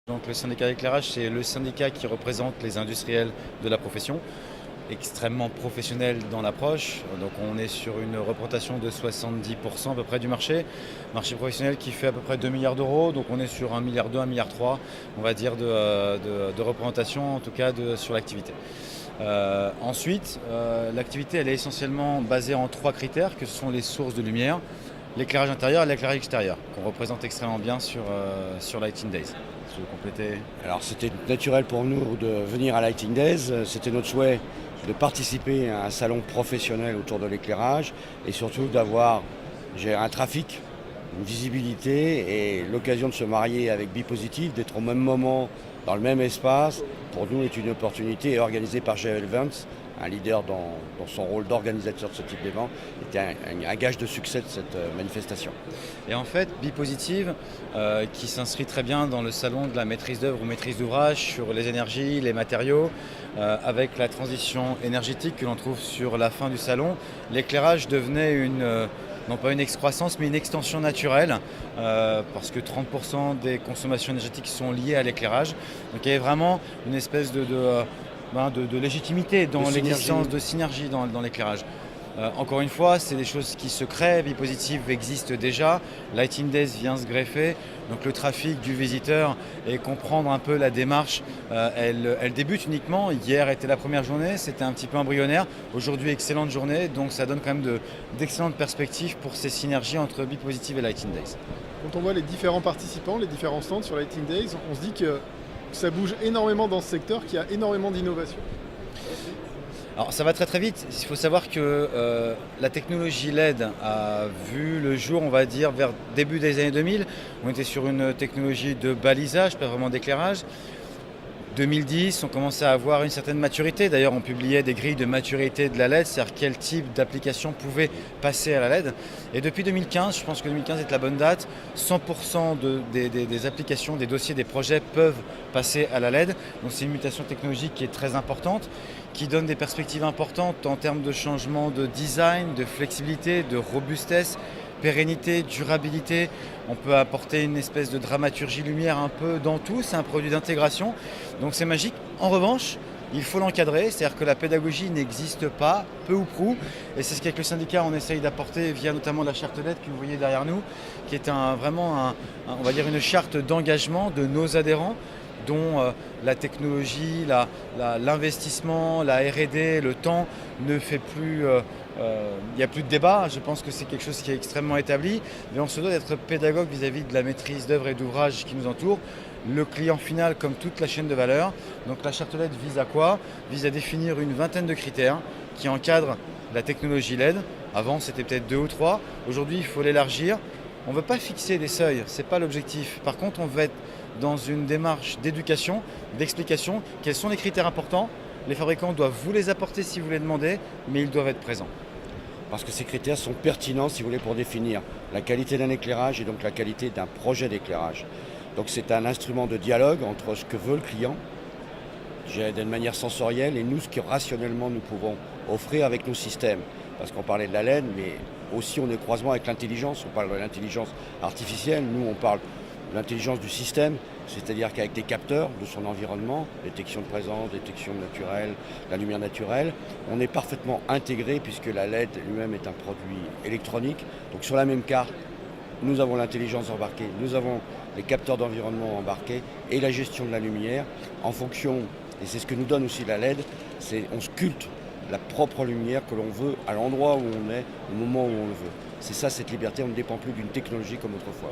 Donc le syndicat d'éclairage, c'est le syndicat qui représente les industriels de la profession, extrêmement professionnel dans l'approche. Donc on est sur une représentation de 70% à peu près du marché professionnel qui fait à peu près 2 milliards d'euros. Donc on est sur 1,2 milliard, 1,3 milliard, on va dire, de représentation, en tout cas sur l'activité. Ensuite, l'activité elle est essentiellement basée en 3 critères, que ce sont les sources de lumière, l'éclairage intérieur et l'éclairage extérieur, qu'on représente extrêmement bien sur Lighting Days. Si vous complétez. Alors c'était naturel pour nous de venir à Lighting Days, c'était notre souhait de participer à un salon professionnel autour de l'éclairage et surtout d'avoir un trafic, une visibilité et l'occasion de se marier avec Bipositive, d'être au même moment, dans le même espace, pour nous est une opportunité organisée par GL Events, un leader dans son rôle d'organisateur de ce type d'événement, était un gage de succès de cette manifestation. Et en fait, Bipositive, qui s'inscrit très bien dans le salon de la maîtrise d'œuvre ou maîtrise d'ouvrage sur les énergies, les matériaux, avec la transition énergétique que l'on trouve sur la fin du salon, l'éclairage devenait non pas une excroissance, mais une extension naturelle, parce que 30% des consommations énergétiques sont liées à l'éclairage. Donc il y avait vraiment une espèce de légitimité dans l'existence de synergie dans l'éclairage. Encore une fois, c'est des choses qui se créent, Bipositive existe déjà, Lighting Days vient se greffer, donc le trafic du visiteur et comprendre un peu la démarche, elle débute uniquement. Hier était la première journée, c'était un petit peu embryonnaire, aujourd'hui excellente journée, donc ça donne quand même d'excellentes perspectives pour ces synergies entre Bipositive et Lighting Days. Quand on voit les différents participants, les différents stands sur Lighting Days, on se dit que ça bouge énormément dans ce secteur, qu'il y a énormément d'innovation. Alors ça va très très vite. Il faut savoir que la technologie LED a vu le jour, on va dire, vers début des années 2000. On était sur une technologie de balisage, pas vraiment d'éclairage. 2010, on commençait à avoir une certaine maturité. D'ailleurs, on publiait des grilles de maturité de la LED, c'est-à-dire quel type d'application pouvait passer à la LED. Et depuis 2015, je pense que 2015 est la bonne date, 100% des applications, des dossiers, des projets peuvent passer à la LED. Donc c'est une mutation technologique qui est très importante, qui donne des perspectives importantes en termes de changement de design, de flexibilité, de robustesse, pérennité, durabilité. On peut apporter une espèce de dramaturgie lumière un peu dans tout, c'est un produit d'intégration, donc c'est magique. En revanche, il faut l'encadrer, c'est-à-dire que la pédagogie n'existe pas, peu ou prou, et c'est ce qu'avec le syndicat on essaye d'apporter via notamment la charte LED que vous voyez derrière nous, qui est on va dire une charte d'engagement de nos adhérents, dont la technologie, l'investissement, la R&D, le temps ne fait plus, il n'y a plus de débat. Je pense que c'est quelque chose qui est extrêmement établi, mais on se doit d'être pédagogue vis-à-vis de la maîtrise d'œuvre et d'ouvrage qui nous entoure, le client final comme toute la chaîne de valeur. Donc la charte LED vise à quoi? Vise à définir une vingtaine de critères qui encadrent la technologie LED. Avant c'était peut-être 2 ou 3, aujourd'hui il faut l'élargir. On ne veut pas fixer des seuils, ce n'est pas l'objectif. Par contre, on veut être dans une démarche d'éducation, d'explication. Quels sont les critères importants? Les fabricants doivent vous les apporter si vous les demandez, mais ils doivent être présents. Parce que ces critères sont pertinents, si vous voulez, pour définir la qualité d'un éclairage et donc la qualité d'un projet d'éclairage. Donc c'est un instrument de dialogue entre ce que veut le client, d'une manière sensorielle, et nous, ce que rationnellement nous pouvons offrir avec nos systèmes. Parce qu'on parlait de la LED, mais aussi on est croisement avec l'intelligence. On parle de l'intelligence artificielle, nous on parle de l'intelligence du système, c'est-à-dire qu'avec des capteurs de son environnement, détection de présence, détection naturelle, la lumière naturelle, on est parfaitement intégré puisque la LED lui-même est un produit électronique. Donc sur la même carte, nous avons l'intelligence embarquée, nous avons les capteurs d'environnement embarqués et la gestion de la lumière en fonction, et c'est ce que nous donne aussi la LED, c'est on sculpte la propre lumière que l'on veut à l'endroit où on est, au moment où on le veut. C'est ça cette liberté, on ne dépend plus d'une technologie comme autrefois.